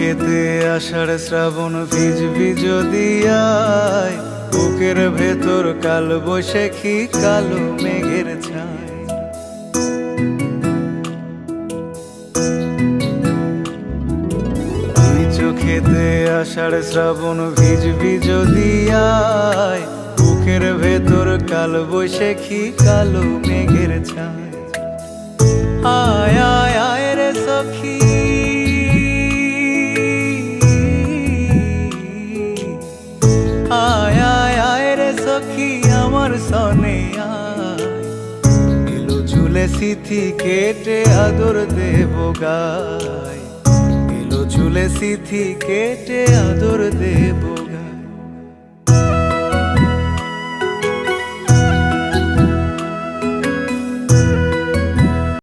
চোখেতে আষাঢ় শ্রাবণ ভিজবি যদি আয়, বুকের ভেতর কাল বৈশাখী কালো মেঘের ছায়। তুই চোখেতে আষাঢ় শ্রাবণ ভিজবি যদি আয়, বুকের ভেতর কাল বৈশাখী কালো মেঘের ছায়। আয় আয় আয় রে সখী, আয় আয় আয় রে সখী আমার সনে আয়। এলো ঝুলে সিথি কেটে আদর দেব গায়, এলো ঝুলে সিথি কেটে আদর দেব